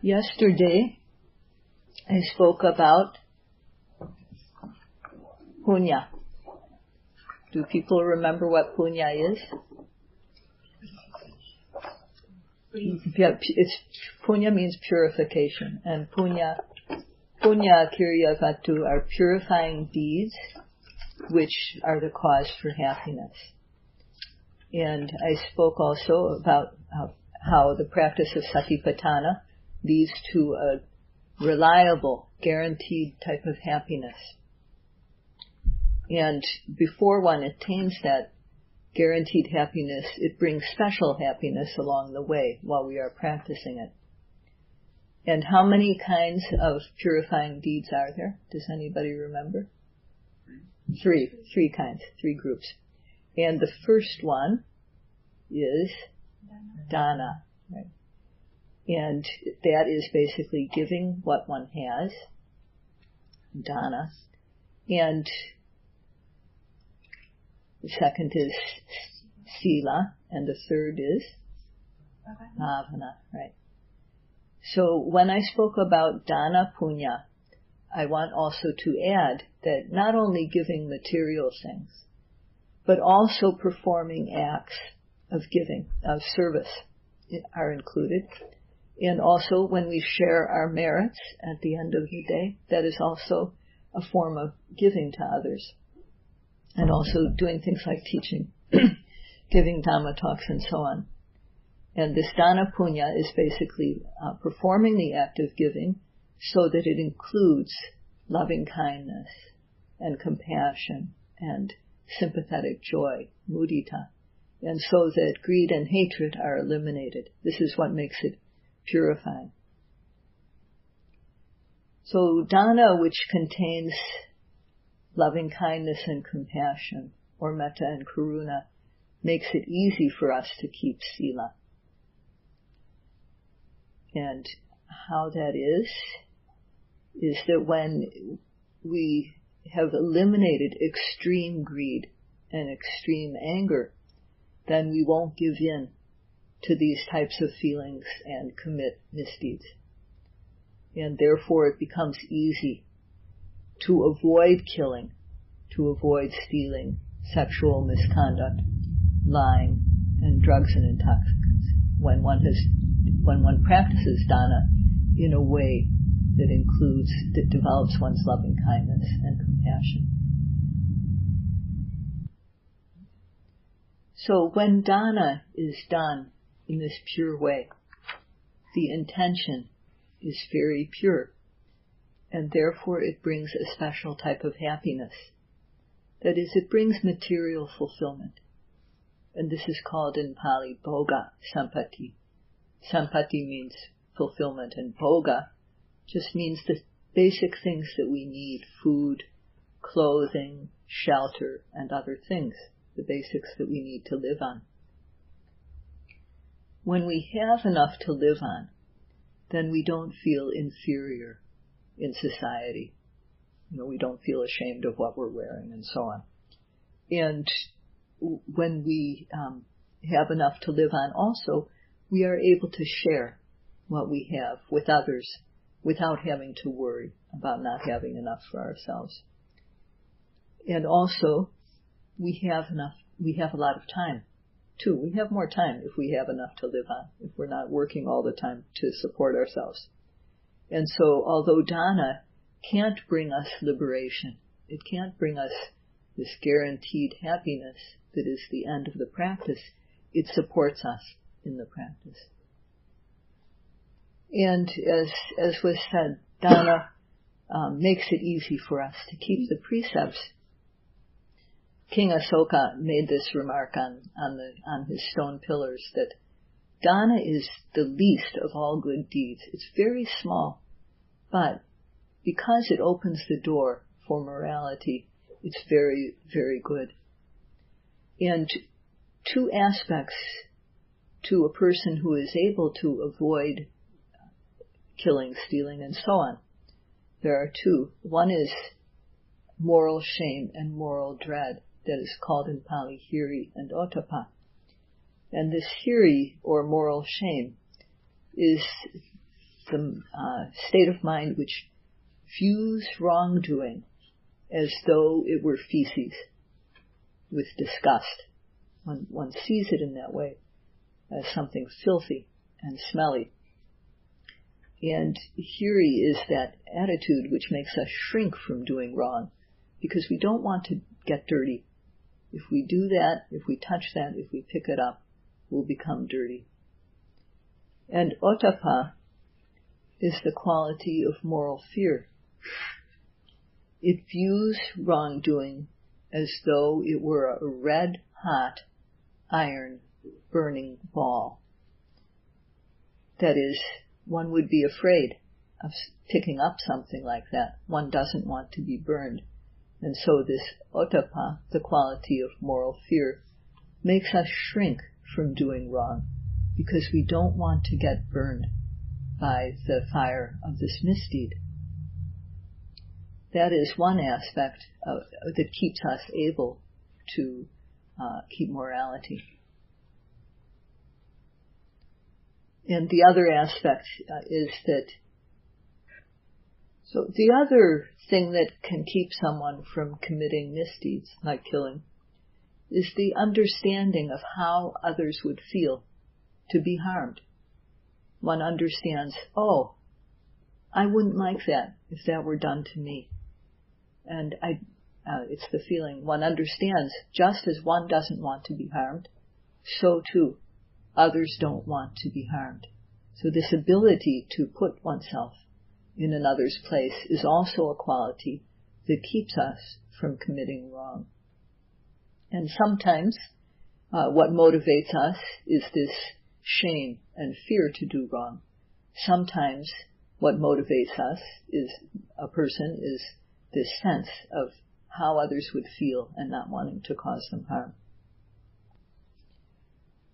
Yesterday, I spoke about Puñña. Do people remember what Puñña is? Yeah, Puñña means purification, and Puñña Kriya Vatu are purifying deeds which are the cause for happiness. And I spoke also about how the practice of Satipatthana leads to a reliable, guaranteed type of happiness. And before one attains that guaranteed happiness, it brings special happiness along the way while we are practicing it. And how many kinds of purifying deeds are there? Does anybody remember? Three kinds, 3 groups. And the first one is Dāna, right? And that is basically giving what one has, Dāna. And the second is Sīla, and the third is Bhāvanā, right? So when I spoke about Dāna Puñña, I want also to add that not only giving material things, but also performing acts of giving, of service are included. And also when we share our merits at the end of the day, that is also a form of giving to others. And also doing things like teaching, giving Dhamma talks and so on. And this Dāna Puñña is basically performing the act of giving so that it includes loving kindness and compassion and sympathetic joy, mudita, and so that greed and hatred are eliminated. This is what makes it purifying. So Dāna, which contains loving kindness and compassion, or metta and karuna, makes it easy for us to keep Sīla. And how that is that when we have eliminated extreme greed and extreme anger, then we won't give in to these types of feelings and commit misdeeds. And therefore it becomes easy to avoid killing, to avoid stealing, sexual misconduct, lying, and drugs and intoxicants when one practices Dāna in a way that develops one's loving kindness and compassion. So when Dāna is done in this pure way, the intention is very pure, and therefore it brings a special type of happiness. That is, it brings material fulfillment. And this is called in Pali bhoga sampatti. Sampatti means fulfillment, and bhoga just means the basic things that we need: food, clothing, shelter, and other things, the basics that we need to live on. When we have enough to live on, then we don't feel inferior in society. We don't feel ashamed of what we're wearing and so on. And when we have enough to live on also, we are able to share what we have with others without having to worry about not having enough for ourselves. And also, we have a lot of time too. We have more time if we have enough to live on, if we're not working all the time to support ourselves. And so, although Dāna can't bring us liberation, it can't bring us this guaranteed happiness that is the end of the practice, it supports us in the practice. And as was said, Dāna makes it easy for us to keep the precepts. King Asoka made this remark on his stone pillars, that Dāna is the least of all good deeds. It's very small, but because it opens the door for morality, it's very, very good. And 2 aspects to a person who is able to avoid killing, stealing, and so on. There are 2. One is moral shame and moral dread. That is called in Pali hiri and ottappa. And this hiri, or moral shame, is the state of mind which views wrongdoing as though it were feces, with disgust. One sees it in that way, as something filthy and smelly. And hiri is that attitude which makes us shrink from doing wrong, because we don't want to get dirty. If we do that, if we touch that, if we pick it up, we'll become dirty. And ottappa is the quality of moral fear. It views wrongdoing as though it were a red-hot iron burning ball. That is, one would be afraid of picking up something like that. One doesn't want to be burned. And so this ottappa, the quality of moral fear, makes us shrink from doing wrong, because we don't want to get burned by the fire of this misdeed. That is one aspect that keeps us able to keep morality. And the other aspect is that, so the other thing that can keep someone from committing misdeeds, like killing, is the understanding of how others would feel to be harmed. One understands, oh, I wouldn't like that if that were done to me. And it's the feeling one understands, just as one doesn't want to be harmed, so too others don't want to be harmed. So this ability to put oneself in another's place is also a quality that keeps us from committing wrong. And sometimes what motivates us is this shame and fear to do wrong. Sometimes what motivates us is this sense of how others would feel and not wanting to cause them harm.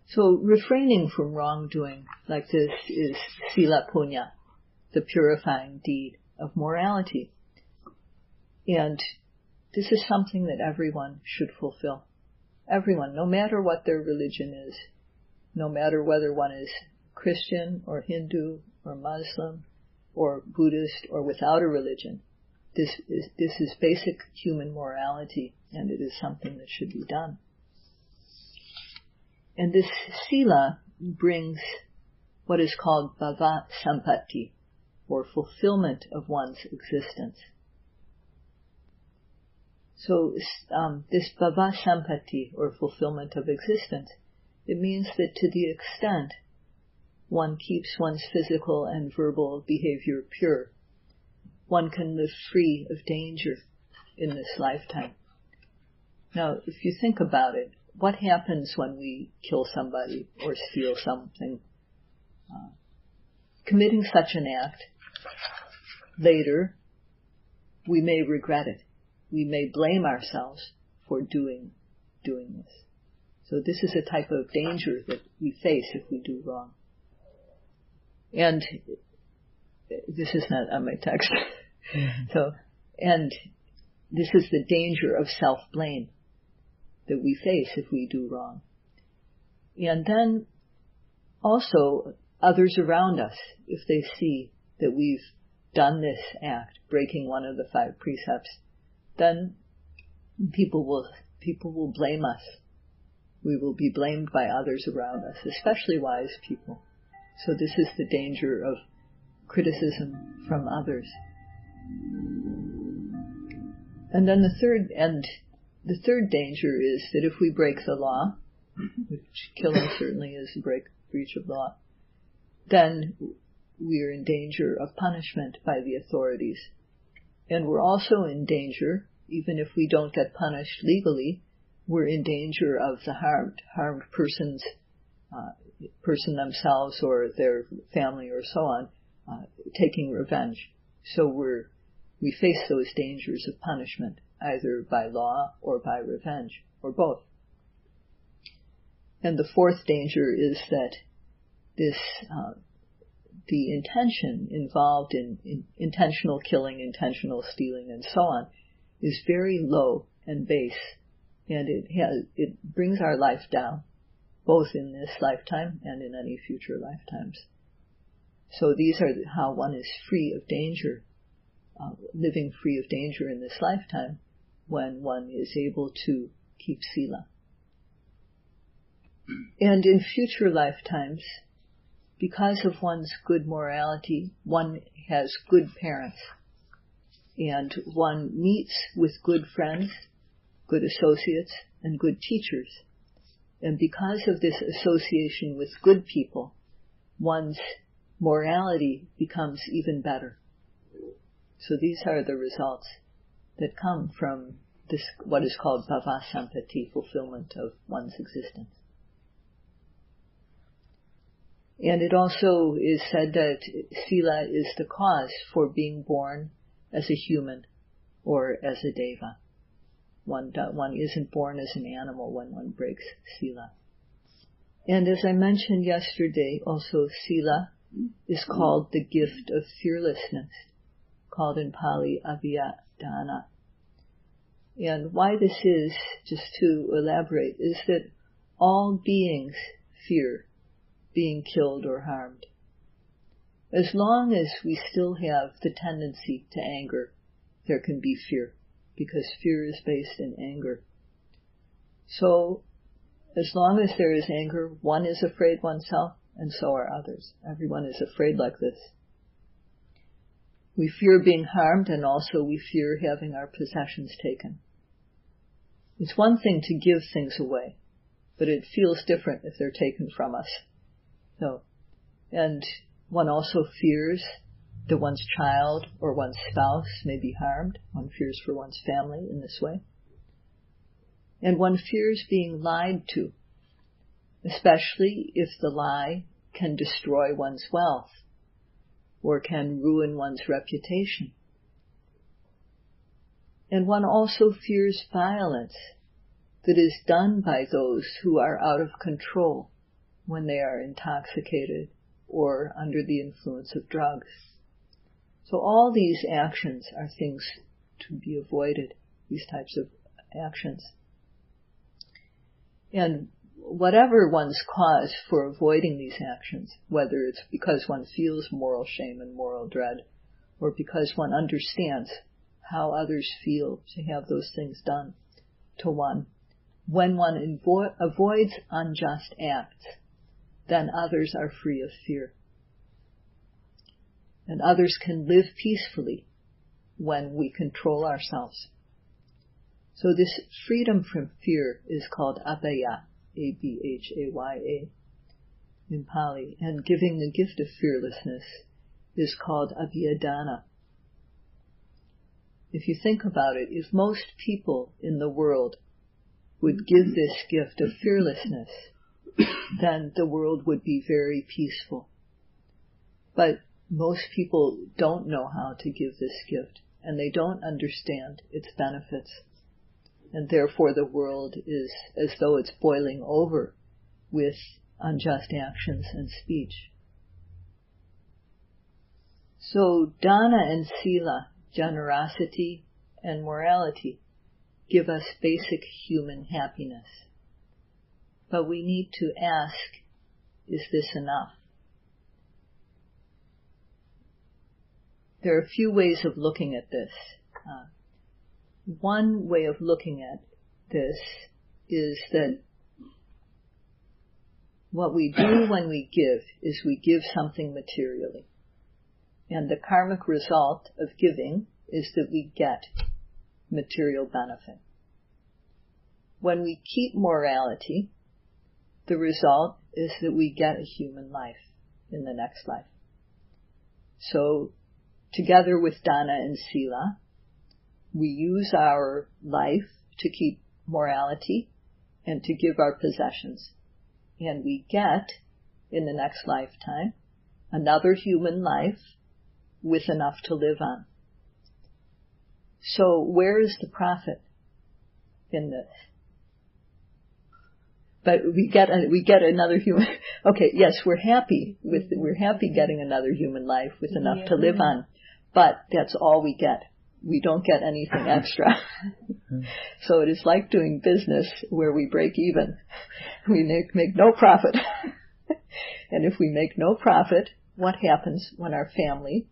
So refraining from wrongdoing like this is Sīla Puñña, the purifying deed of morality. And this is something that everyone should fulfill. Everyone, no matter what their religion is, no matter whether one is Christian or Hindu or Muslim or Buddhist or without a religion, this is basic human morality, and it is something that should be done. And this Sīla brings what is called Bhāvanā, or fulfillment of one's existence. So this Bhāvanā, or fulfillment of existence, it means that to the extent one keeps one's physical and verbal behavior pure, one can live free of danger in this lifetime. Now, if you think about it, what happens when we kill somebody or steal something? Committing such an act, later, we may regret it. We may blame ourselves for doing this. So this is a type of danger that we face if we do wrong. And this is not on my text. Mm-hmm. And this is the danger of self-blame that we face if we do wrong. And then also others around us, if they see that we've done this act, breaking one of the 5 precepts, then people will blame us. We will be blamed by others around us, especially wise people. So this is the danger of criticism from others. And then the third danger is that if we break the law, which killing certainly is a breach of law, then we are in danger of punishment by the authorities. And we're also in danger, even if we don't get punished legally, we're in danger of the harmed person themselves or their family or so on, taking revenge. So we face those dangers of punishment, either by law or by revenge, or both. And the fourth danger is that the intention involved in intentional killing, intentional stealing, and so on, is very low and base, and it brings our life down, both in this lifetime and in any future lifetimes. So these are how one is free of danger, living free of danger in this lifetime, when one is able to keep Sīla. And in future lifetimes, because of one's good morality, one has good parents, and one meets with good friends, good associates, and good teachers. And because of this association with good people, one's morality becomes even better. So these are the results that come from this, what is called Bhavasampati, fulfillment of one's existence. And it also is said that Sīla is the cause for being born as a human or as a deva. One isn't born as an animal when one breaks Sīla. And as I mentioned yesterday, also Sīla is called the gift of fearlessness, called in Pali Dāna. And why this is, just to elaborate, is that all beings fear being killed or harmed. As long as we still have the tendency to anger, there can be fear, because fear is based in anger. So, as long as there is anger, one is afraid oneself, and so are others. Everyone is afraid like this. We fear being harmed, and also we fear having our possessions taken. It's one thing to give things away, but it feels different if they're taken from us. So, and one also fears that one's child or one's spouse may be harmed. One fears for one's family in this way. And one fears being lied to, especially if the lie can destroy one's wealth or can ruin one's reputation. And one also fears violence that is done by those who are out of control when they are intoxicated or under the influence of drugs. So all these actions are things to be avoided, these types of actions. And whatever one's cause for avoiding these actions, whether it's because one feels moral shame and moral dread, or because one understands how others feel to have those things done to one, when one avoids unjust acts, then others are free of fear. And others can live peacefully when we control ourselves. So this freedom from fear is called abhaya, A-B-H-A-Y-A, in Pali. And giving the gift of fearlessness is called Dāna. If you think about it, if most people in the world would give this gift of fearlessness, then the world would be very peaceful. But most people don't know how to give this gift, and they don't understand its benefits. And therefore the world is as though it's boiling over with unjust actions and speech. So Dāna and Sīla, generosity and morality, give us basic human happiness. But we need to ask, is this enough? There are a few ways of looking at this. One way of looking at this is that what we do when we give is we give something materially. And the karmic result of giving is that we get material benefit. When we keep morality, the result is that we get a human life in the next life. So, together with Dāna and Sīla, we use our life to keep morality and to give our possessions. And we get, in the next lifetime, another human life with enough to live on. So where is the profit in this? But we get another human. Okay, yes, we're happy getting another human life with enough to live on, but that's all we get. We don't get anything extra. So it is like doing business where we break even. We make no profit. And if we make no profit, what happens when our family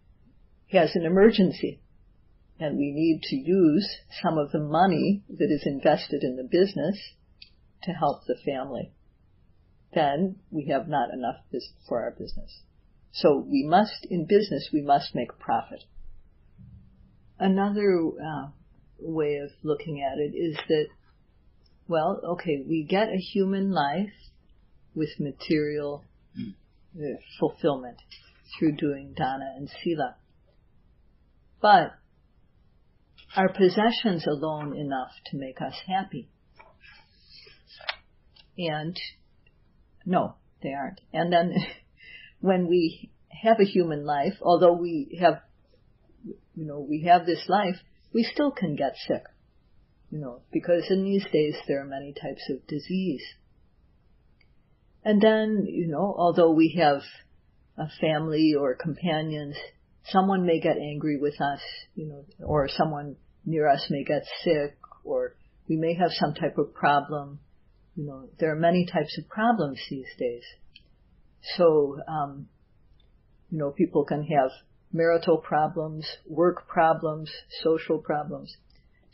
has an emergency and we need to use some of the money that is invested in the business to help the family. Then we have not enough for our business. So in business, we must make a profit. Another way of looking at it is that, we get a human life with material fulfillment through doing Dāna and Sīla. But are possessions alone enough to make us happy? And no, they aren't. And then when we have a human life, although we have this life, we still can get sick, because in these days there are many types of disease. And then, although we have a family or companions, someone may get angry with us, or someone near us may get sick, or we may have some type of problem. There are many types of problems these days. So, people can have marital problems, work problems, social problems.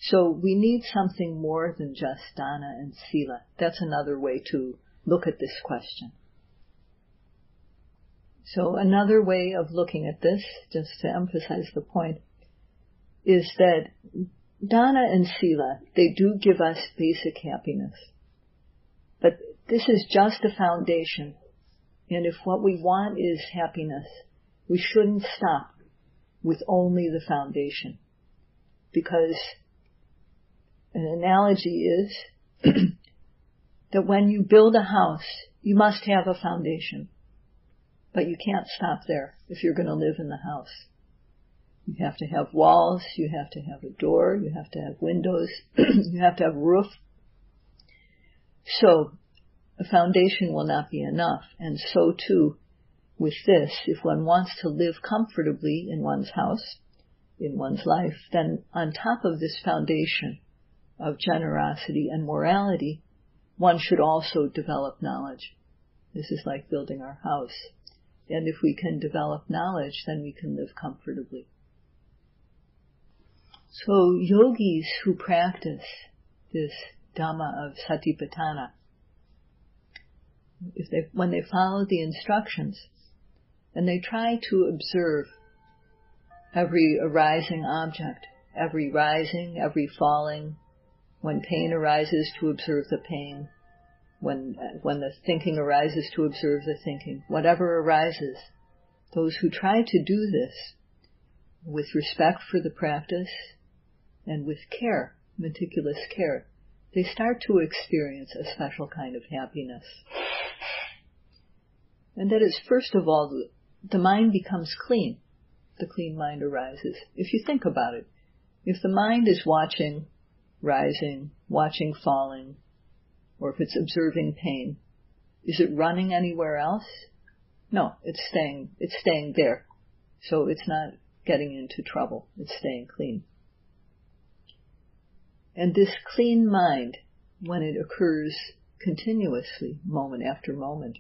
So we need something more than just Dāna and Sīla. That's another way to look at this question. So another way of looking at this, just to emphasize the point, is that Dāna and Sīla, they do give us basic happiness. But this is just a foundation. And if what we want is happiness, we shouldn't stop with only the foundation. Because an analogy is that when you build a house, you must have a foundation. But you can't stop there if you're going to live in the house. You have to have walls, you have to have a door, you have to have windows, you have to have a roof. So a foundation will not be enough. And so too with this, if one wants to live comfortably in one's house, in one's life, then on top of this foundation of generosity and morality, one should also develop knowledge. This is like building our house. And if we can develop knowledge, then we can live comfortably. So yogis who practice this Dhamma of Satipatthana, when they follow the instructions, and they try to observe every arising object, every rising, every falling, when pain arises to observe the pain, when the thinking arises to observe the thinking, whatever arises, those who try to do this with respect for the practice and with care, meticulous care, they start to experience a special kind of happiness. And that is, first of all, the mind becomes clean. The clean mind arises. If you think about it, if the mind is watching rising, watching falling, or if it's observing pain, is it running anywhere else? No, it's staying there. So it's not getting into trouble. It's staying clean. And this clean mind, when it occurs continuously, moment after moment,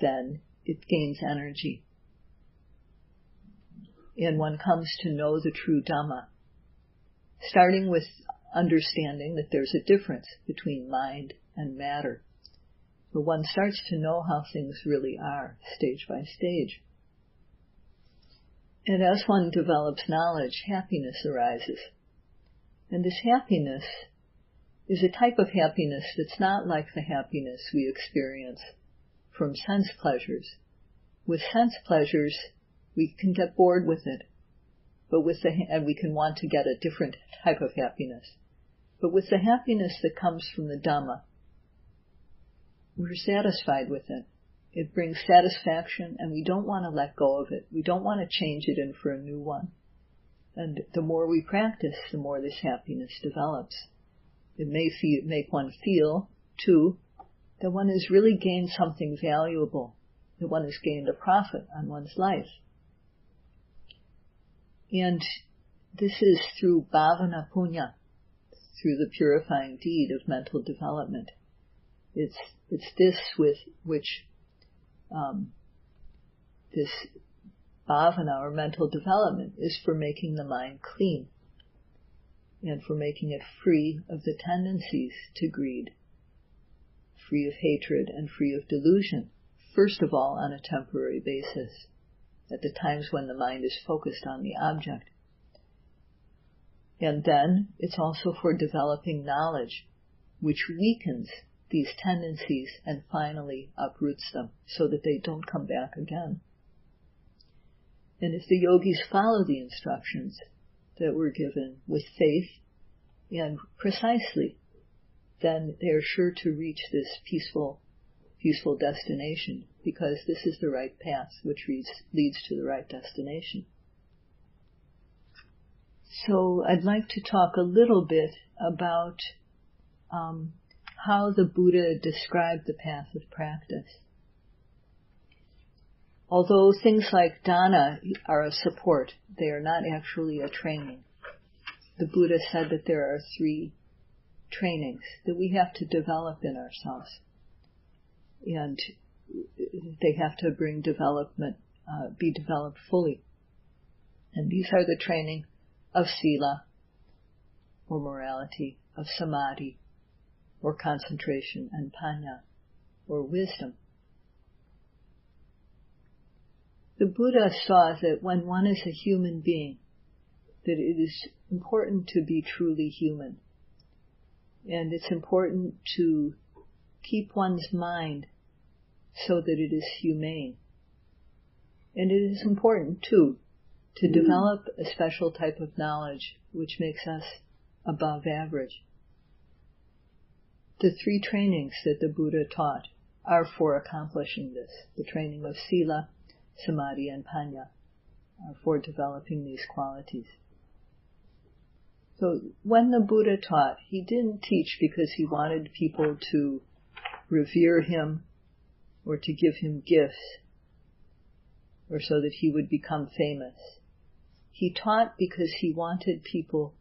then it gains energy. And one comes to know the true Dhamma, starting with understanding that there's a difference between mind and matter. But one starts to know how things really are, stage by stage. And as one develops knowledge, happiness arises. And this happiness is a type of happiness that's not like the happiness we experience from sense pleasures. With sense pleasures, we can get bored with it, and we can want to get a different type of happiness. But with the happiness that comes from the Dhamma, we're satisfied with it. It brings satisfaction, and we don't want to let go of it. We don't want to change it in for a new one. And the more we practice, the more this happiness develops. It may make one feel, too, that one has really gained something valuable, that one has gained a profit on one's life. And this is through Bhāvanā Puñña, through the purifying deed of mental development. It's this with which this Bhāvanā, or mental development, is for making the mind clean and for making it free of the tendencies to greed, free of hatred and free of delusion, first of all on a temporary basis, at the times when the mind is focused on the object. And then it's also for developing knowledge, which weakens these tendencies and finally uproots them so that they don't come back again. And if the yogis follow the instructions that were given with faith and precisely, then they are sure to reach this peaceful destination, because this is the right path which leads to the right destination. So I'd like to talk a little bit about how the Buddha described the path of practice. Although things like Dāna are a support, they are not actually a training. The Buddha said that there are 3 trainings that we have to develop in ourselves. And they have to bring development, be developed fully. And these are the training of Sīla, or morality, of Samadhi, or concentration, and Puñña, or wisdom. The Buddha saw that when one is a human being, that it is important to be truly human. And it's important to keep one's mind so that it is humane. And it is important, too, to develop a special type of knowledge which makes us above average. The 3 trainings that the Buddha taught are for accomplishing this. The training of Sīla, Samadhi, and Puñña are for developing these qualities. So when the Buddha taught, he didn't teach because he wanted people to revere him or to give him gifts or so that he would become famous. He taught because he wanted people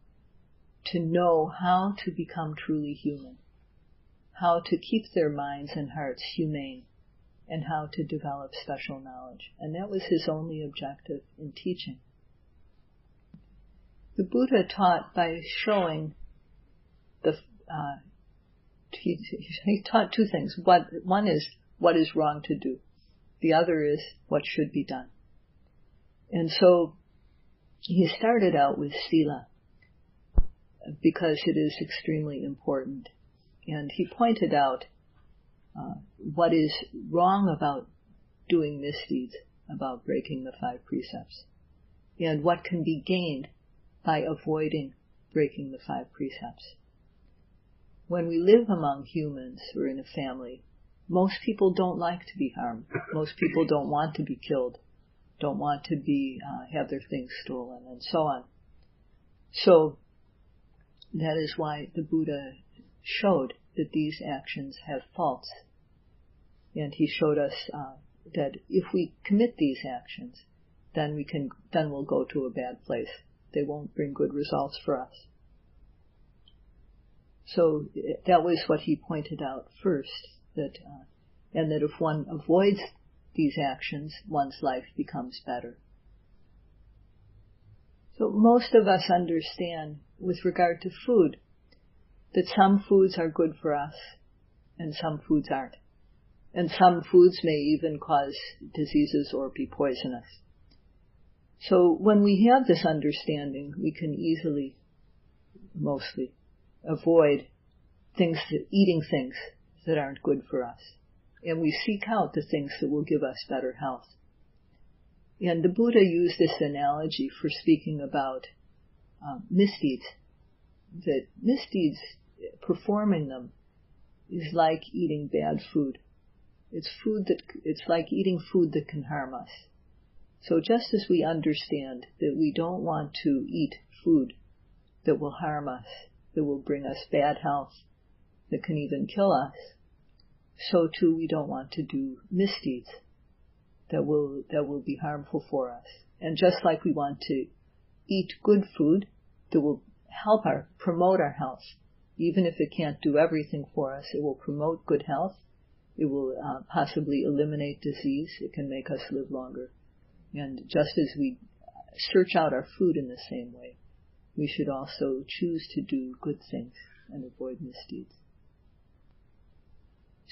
to know how to become truly human, how to keep their minds and hearts humane, and how to develop special knowledge. And that was his only objective in teaching. The Buddha taught by showing he taught 2 things. One is what is wrong to do. The other is what should be done. And so he started out with Sīla because it is extremely important. And he pointed out what is wrong about doing misdeeds, about breaking the 5 precepts, and what can be gained by avoiding breaking the 5 precepts. When we live among humans or in a family, most people don't like to be harmed. Most people don't want to be killed, don't want to be have their things stolen, and so on. So that is why the Buddha showed that these actions have faults. And he showed us that if we commit these actions, then we'll go to a bad place. They won't bring good results for us. So that was what he pointed out first, and that if one avoids these actions, one's life becomes better. So most of us understand, with regard to food, that some foods are good for us and some foods aren't. And some foods may even cause diseases or be poisonous. So when we have this understanding, we can easily, mostly, avoid eating things that aren't good for us. And we seek out the things that will give us better health. And the Buddha used this analogy for speaking about misdeeds. That misdeeds, performing them, is like eating bad food. It's like eating food that can harm us. So just as we understand that we don't want to eat food that will harm us, that will bring us bad health, that can even kill us, so too we don't want to do misdeeds that will be harmful for us. And just like we want to eat good food that will promote our health, even if it can't do everything for us, it will promote good health, it will possibly eliminate disease, it can make us live longer. And just as we search out our food in the same way, we should also choose to do good things and avoid misdeeds.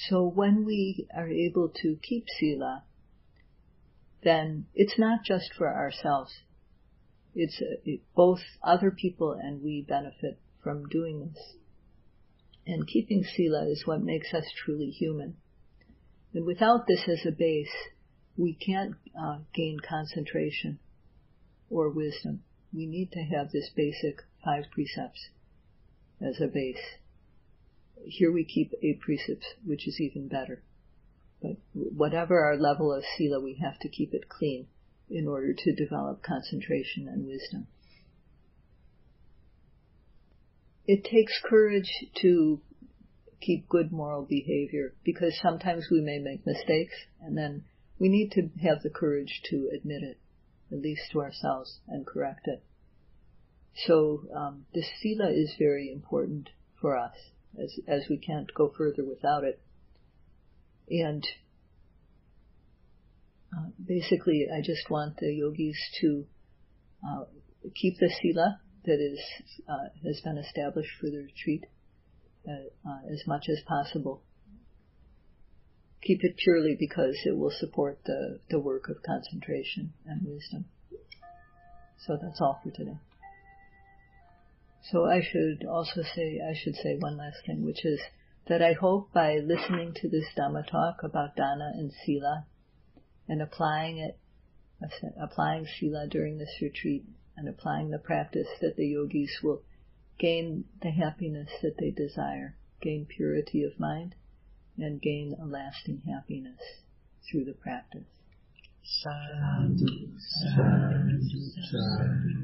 So when we are able to keep Sīla, then it's not just for ourselves. Both other people and we benefit from doing this. And keeping Sīla is what makes us truly human. And without this as a base, we can't gain concentration or wisdom. We need to have this basic 5 precepts as a base. Here we keep 8 precepts, which is even better. But whatever our level of Sīla, we have to keep it clean in order to develop concentration and wisdom. It takes courage to keep good moral behavior, because sometimes we may make mistakes, and then we need to have the courage to admit it, at least to ourselves, and correct it. So this Sīla is very important for us, as we can't go further without it. And basically, I just want the yogis to keep the Sīla that has been established for the retreat as much as possible. Keep it purely because it will support the work of concentration and wisdom. So that's all for today. So I should say one last thing, which is that I hope by listening to this Dhamma talk about Dāna and Sīla and applying Sīla during this retreat and applying the practice, that the yogis will gain the happiness that they desire, gain purity of mind, and gain a lasting happiness through the practice. Sadhu, sadhu, sadhu.